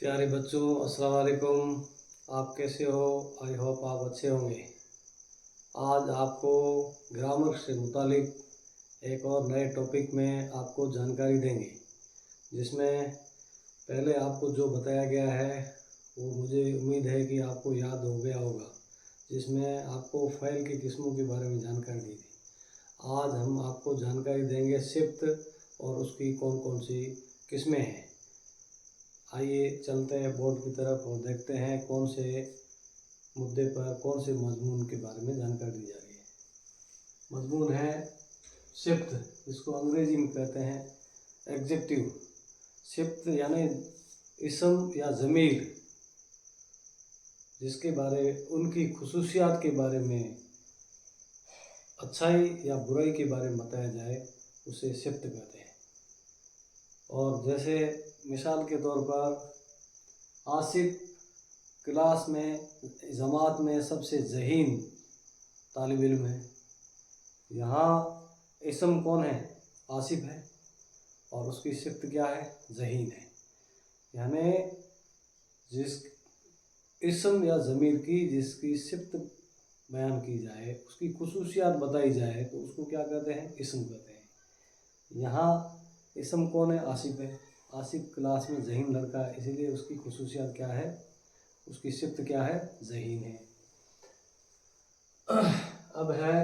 प्यारे बच्चों, अस्सलाम वालेकुम। आप कैसे हो? आई होप आप अच्छे होंगे। आज आपको ग्रामर से मुतालिक एक और नए टॉपिक में आपको जानकारी देंगे, जिसमें पहले आपको जो बताया गया है वो मुझे उम्मीद है कि आपको याद हो गया होगा, जिसमें आपको फ़ाइल की किस्मों के बारे में जानकारी दी थी। आज हम आपको जानकारी देंगे सिफ्त और उसकी कौन कौन सी किस्में हैं। आइए चलते हैं बोर्ड की तरफ और देखते हैं कौन से मुद्दे पर कौन से मजमून के बारे में जानकारी दी जा रही है। मजमून है सिफ्त, जिसको अंग्रेजी में कहते हैं एग्जेक्टिव। सिफ्त यानी इसम या ज़मीर, जिसके बारे उनकी खुसूसियात के बारे में, अच्छाई या बुराई के बारे में बताया जाए, उसे सिफ्त कहते हैं। और जैसे मिसाल के तौर पर आसिफ क्लास में जमात में सबसे ज़हीन तालिब इल्म है। यहाँ इसम कौन है? आसिफ है, और उसकी सिफ्त क्या है? ज़हीन है। यानी जिस इसम या ज़मीर की जिसकी सिफ्त बयान की जाए, उसकी खुसूसियात बताई जाए, तो उसको क्या कहते हैं? इसम कहते हैं। यहाँ इसम कौन है? आसिफ है। आसिफ क्लास में ज़हीन लड़का है, इसीलिए उसकी खुसूसियात क्या है? उसकी सिफ्त क्या है? ज़हीन है। अब है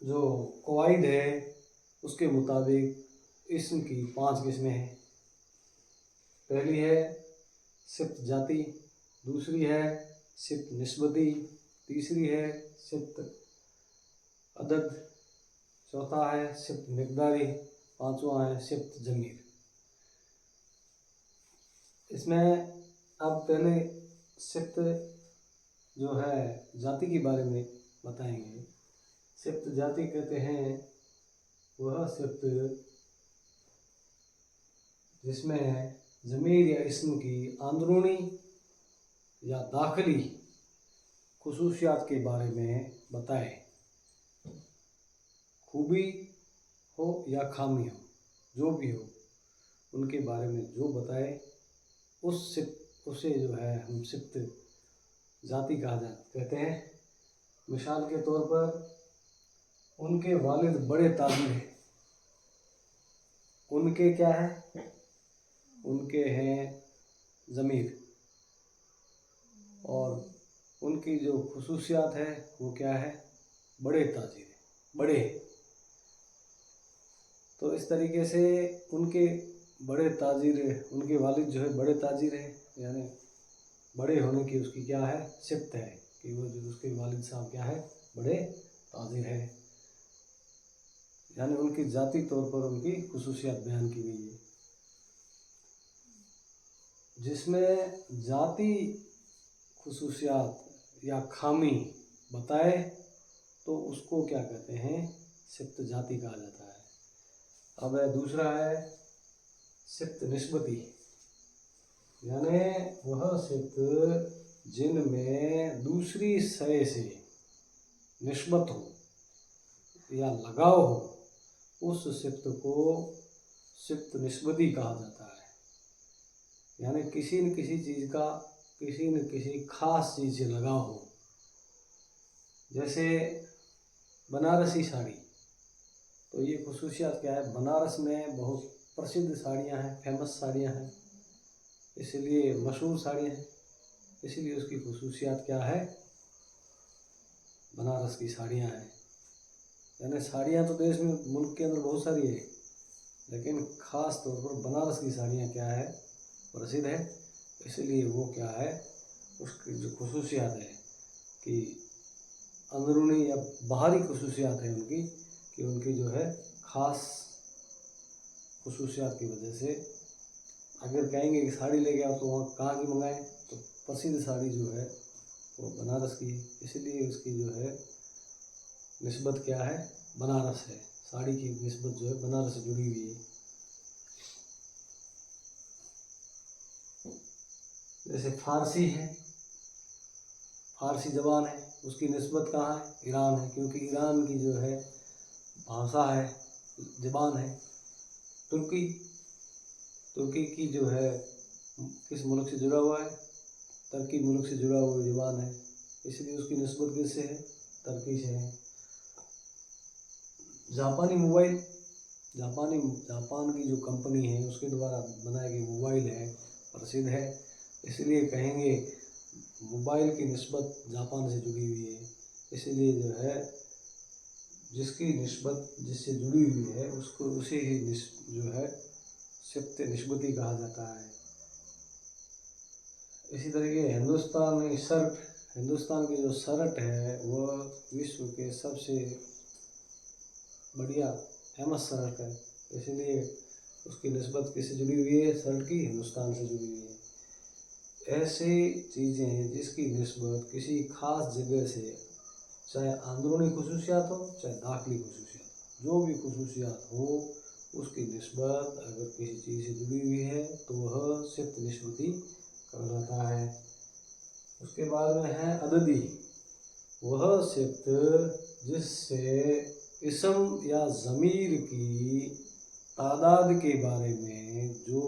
जो कवाइद है, उसके मुताबिक इस्म की 5 किस्में हैं। पहली है सिफ्त जाती, दूसरी है सिफ्त निस्बती, तीसरी है सिफ्त अदद, चौथा है सिफ्त मिक़दारी, पांचवा है सिफ्त ज़मीर। इसमें अब पहले सिफ्त जो है जाति के बारे में बताएंगे। सिफ्त जाति कहते हैं वह सिफ्त जिसमें ज़मीर या इस्म की अंदरूनी या दाखिली खुसूसियात के बारे में बताए, खूबी हो या खामी हो, जो भी हो, उनके बारे में जो बताए, उसे जो है हम सिफ्त जाति कहा कहते हैं। मिसाल के तौर पर उनके वालिद बड़े ताजिर हैं। उनके क्या है? उनके हैं ज़मीर, और उनकी जो खुसूसियात है वो क्या है? बड़े ताजिर है, बड़े। तो इस तरीके से उनके बड़े ताजिर, उनके वालिद जो है बड़े ताजिर है, यानी बड़े होने की उसकी क्या है? सिफ्त है कि वो जो उसके वालिद साहब क्या है? बड़े ताजिर है। यानी उनकी जाती तौर पर उनकी खुसूसियात बयान की गई है। जिसमें जाती खुसूसियात या खामी बताए तो उसको क्या कहते हैं? सिफ्त जाती कहा जाता है। अब दूसरा है सिफ्त निस्बती, यानी वह सिफ्त जिनमें दूसरी शय से निस्बत हो या लगाव हो, उस सिफ्त को सिफ्त निस्बती कहा जाता है। यानी किसी न किसी चीज़ का किसी न किसी खास चीज़ से लगाव हो। जैसे बनारसी साड़ी, तो ये खुसूसियत क्या है? बनारस में बहुत प्रसिद्ध साड़ियाँ हैं, फेमस साड़ियाँ हैं, इसलिए मशहूर साड़ियाँ हैं, इसलिए उसकी खुसूसियत क्या है? बनारस की साड़ियाँ हैं। यानी साड़ियाँ तो देश में, मुल्क के अंदर बहुत सारी है, लेकिन ख़ास तौर पर बनारस की साड़ियाँ क्या है? प्रसिद्ध है। इसलिए वो क्या है? उसकी जो खुसूसियत है कि अंदरूनी या बाहरी खुसूसियत है उनकी, कि उनकी जो है ख़ास खुसूसियत की वजह से, अगर कहेंगे कि साड़ी लेके आओ तो वहाँ कहाँ की मंगाएं, तो प्रसिद्ध साड़ी जो है वो बनारस की है, इसलिए उसकी जो है निस्बत क्या है? बनारस है। साड़ी की निस्बत जो है बनारस से जुड़ी हुई है। जैसे फारसी है, फारसी ज़बान है, उसकी निस्बत कहाँ है? ईरान है, क्योंकि ईरान की जो है भाषा है, ज़बान है तुर्की। तुर्की की जो है किस मुल्क से जुड़ा हुआ है? तुर्की मुल्क से जुड़ा हुआ ज़ुबान है, इसलिए उसकी निस्बत किससे है? तुर्की से है। जापानी मोबाइल, जापान की जो कंपनी है उसके द्वारा बनाया गया मोबाइल है, प्रसिद्ध है, इसलिए कहेंगे मोबाइल की निस्बत जापान से जुड़ी हुई है। इसलिए जो है जिसकी निस्बत जिससे जुड़ी हुई है उसको उसे ही जो है सिफ्त निस्बती कहा जाता है। इसी तरीके हिंदुस्तान की जो शर्ट है वह विश्व के सबसे बढ़िया फेमस शर्ट है, इसलिए उसकी निस्बत किससे जुड़ी हुई है? शर्ट की हिंदुस्तान से जुड़ी हुई है। ऐसी चीज़ें हैं जिसकी निस्बत किसी खास जगह से, चाहे अंदरूनी खसूसियात हो चाहे दाखिली खसूसियात, जो भी खसूसियात हो उसकी निस्बत अगर किसी चीज़ से जुड़ी हुई है तो वह सिफ्त निस्बती कहलाता है। उसके बाद में है अददी, वह सिफ्त जिससे इसम या ज़मीर की तादाद के बारे में जो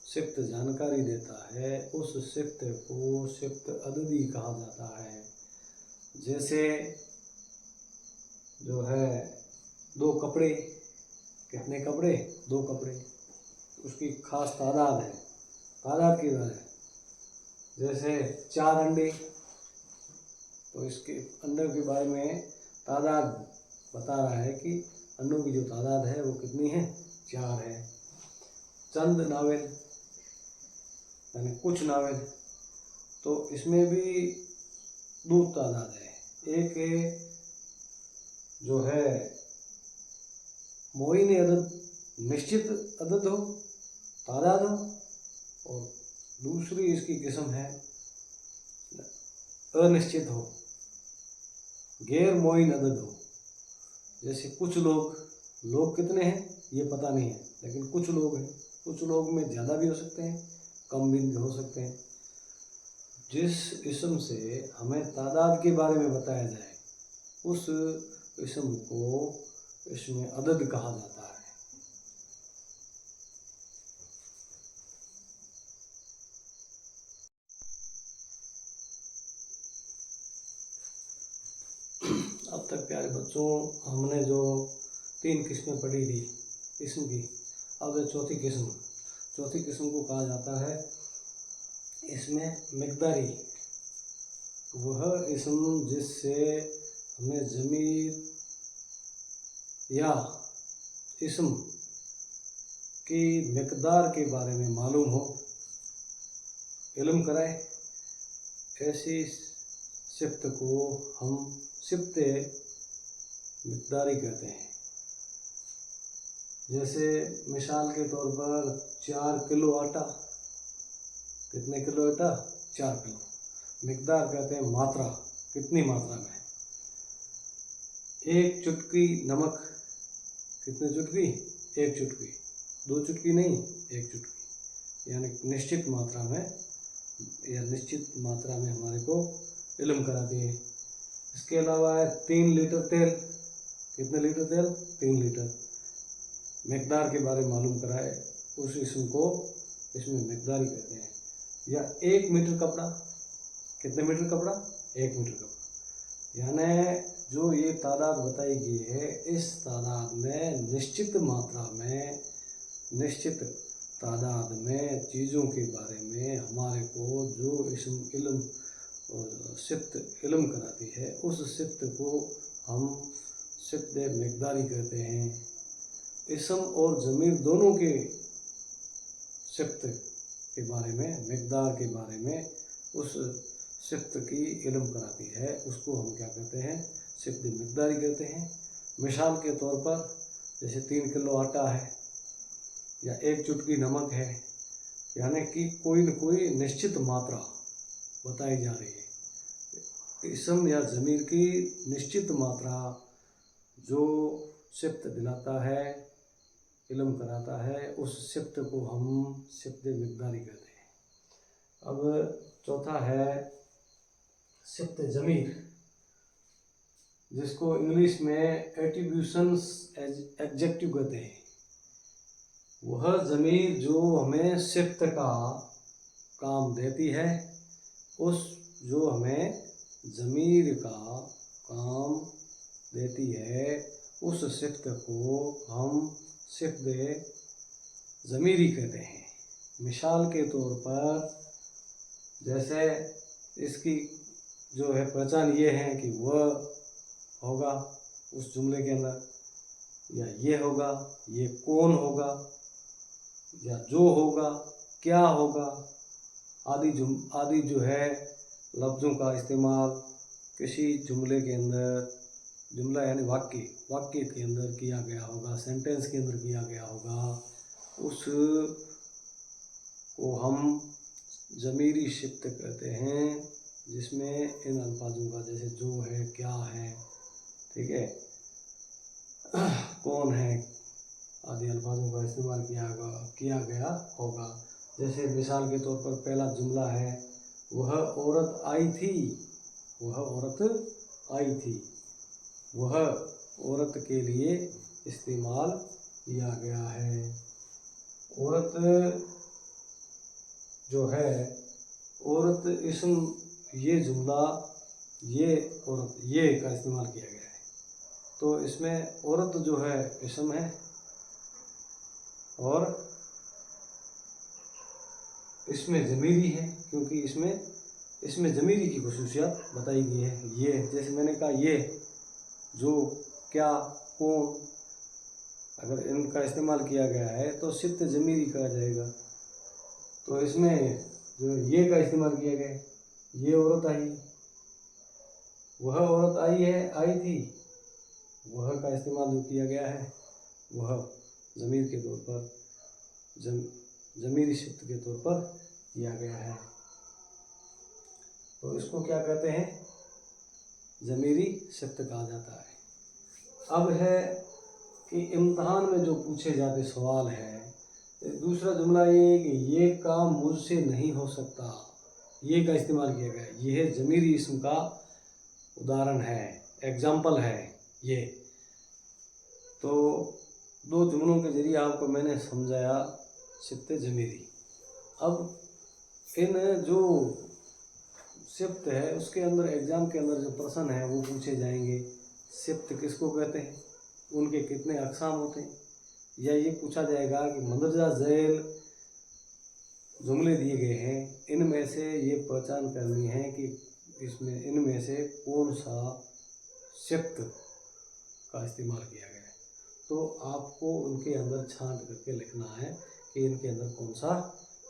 सिफ्त जानकारी देता है उस सिफ्त को सिफ्त अददी कहा जाता है। जैसे जो है 2 कपड़े, कितने कपड़े? 2 कपड़े, उसकी खास तादाद है, तादाद की बात है। जैसे 4 अंडे, तो इसके अंडों के बारे में तादाद बता रहा है कि अंडों की जो तादाद है वो कितनी है? 4 है। चंद नावल यानी कुछ नावल, तो इसमें भी 2 तादाद है। एक जो है मोइन अदद, निश्चित अदद हो, तादाद हो, और दूसरी इसकी किस्म है अनिश्चित हो, गैर मोइन अदद हो। जैसे कुछ लोग कितने हैं ये पता नहीं है, लेकिन कुछ लोग हैं, कुछ लोग में ज़्यादा भी हो सकते हैं, कम भी हो सकते हैं। जिस इस्म से हमें तादाद के बारे में बताया जाए उस इस्म को इसमें अदद कहा जाता है। अब तक प्यारे बच्चों हमने जो 3 किस्में पढ़ी थी इस्म की, अब चौथी किस्म को कहा जाता है इसमें मिक़दारी, वह इस्म जिससे हमें ज़मीर या इस्म की मिक़दार के बारे में मालूम हो, इल्म कराए, ऐसी सिफ्त को हम सिफ्त मिक़दारी कहते हैं। जैसे मिसाल के तौर पर 4 किलो आटा, कितने किलो आटा? 4 किलो। मिक़दार कहते हैं मात्रा, कितनी मात्रा में। 1 चुटकी नमक, कितने चुटकी? 1 चुटकी, 2 चुटकी नहीं, 1 चुटकी, यानी निश्चित मात्रा में या निश्चित मात्रा में हमारे को इल्म कराती है। इसके अलावा है 3 लीटर तेल, कितने लीटर तेल? 3 लीटर। मिक़दार के बारे में मालूम कराए उस इस्म को इसमें मिक़दारी कहते हैं। या 1 मीटर कपड़ा, कितने मीटर कपड़ा? 1 मीटर कपड़ा। यानी जो ये तादाद बताई गई है इस तादाद में निश्चित मात्रा में, निश्चित तादाद में चीज़ों के बारे में हमारे को जो इस्म इल्म सिफ्त इल्म कराती है उस सिफ्त को हम सिफ्त मिक़दारी कहते हैं। इस्म और ज़मीर दोनों के सिफ्त के बारे में, मिक़दार के बारे में उस सिफ्त की इल्म कराती है, उसको हम क्या कहते हैं? सिफ्त मिक़दारी कहते हैं। मिसाल के तौर पर जैसे 3 किलो आटा है या 1 चुटकी नमक है, यानी कि कोई न कोई निश्चित मात्रा बताई जा रही है। इस्म या ज़मीर की निश्चित मात्रा जो सिफ्त दिलाता है, इल्म कराता है, उस सिफ्त को हम सिफ्त मिक़दारी कहते हैं। अब चौथा है सिफ्त ज़मीर, जिसको इंग्लिश में एट्रीब्यूशंस एडजेक्टिव कहते हैं। वह ज़मीर जो हमें सिफ्त का काम देती है, उस जो हमें ज़मीर का काम देती है, उस सिफ्त को हम सिफ्त ज़मीरी कहते हैं। मिसाल के तौर पर जैसे इसकी जो है पहचान ये है कि वह होगा उस जुमले के अंदर, या ये होगा, ये कौन होगा, या जो होगा, क्या होगा, आदि जो है लफ्ज़ों का इस्तेमाल किसी जुमले के अंदर, जुमला यानी वाक्य के अंदर किया गया होगा, सेंटेंस के अंदर किया गया होगा, उस को हम ज़मीरी सिफ्त कहते हैं, जिसमें इन अल्फाजों का जैसे जो है, क्या है, ठीक है, कौन है आदि अल्फाजों का इस्तेमाल किया गया होगा। जैसे मिसाल के तौर पर पहला जुमला है, वह औरत आई थी, वह औरत आई थी, वह औरत के लिए इस्तेमाल किया गया है। औरत जो है, औरत इसम, ये जुमला, ये औरत, ये का इस्तेमाल किया गया है, तो इसमें औरत जो है इसम है, और इसमें ज़मीरी है, क्योंकि इसमें ज़मीरी की खुसूसियत बताई गई है। ये जैसे मैंने कहा, ये, जो, क्या, कौन, अगर इनका इस्तेमाल किया गया है तो सिफ्त ज़मीरी कहा जाएगा। तो इसमें जो ये का इस्तेमाल किया गया है, ये औरत आई, वह औरत आई है, आई थी, वह का इस्तेमाल जो किया गया है वह ज़मीर के तौर पर, ज़मीरी सिफ्त के तौर पर किया गया है। तो इसको क्या कहते हैं, ज़मीरी सिफ्त कहा जाता है। अब है कि इम्तहान में जो पूछे जाते सवाल है, दूसरा जुमला ये है कि ये काम मुझसे नहीं हो सकता, ये का इस्तेमाल किया गया है। यह ज़मीरी इस्म का उदाहरण है, एग्जाम्पल है ये। तो दो जुमलों के ज़रिए आपको मैंने समझाया सिफ्त ज़मीरी। अब इन जो सिफ्त है उसके अंदर, एग्ज़ाम के अंदर जो प्रश्न है वो पूछे जाएंगे, सिफ्त किसको कहते हैं, उनके कितने अक़साम होते हैं, या ये पूछा जाएगा कि मंदरजा झैल जुमले दिए गए हैं, इनमें से ये पहचान करनी है कि इसमें इनमें से कौन सा सिफ्त का इस्तेमाल किया गया है। तो आपको उनके अंदर छांट करके लिखना है कि इनके अंदर कौन सा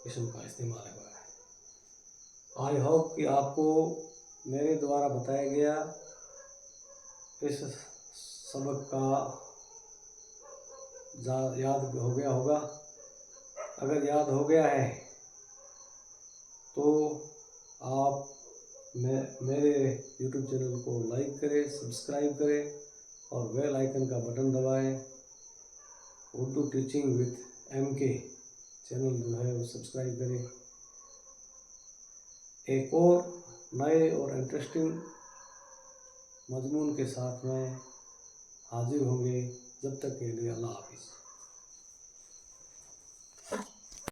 किस्म का इस्तेमाल हुआ है। आई होप कि आपको मेरे द्वारा बताया गया इस सबक का याद हो गया होगा। अगर याद हो गया है तो आप मेरे YouTube चैनल को लाइक करें, सब्सक्राइब करें और बेल आइकन का बटन दबाएं। Urdu teaching with MK channel जो है वो सब्सक्राइब करें। एक और नए और इंटरेस्टिंग मजमून के साथ में हाजिर होंगे। जब तक के लिए अल्लाह हाफिज़।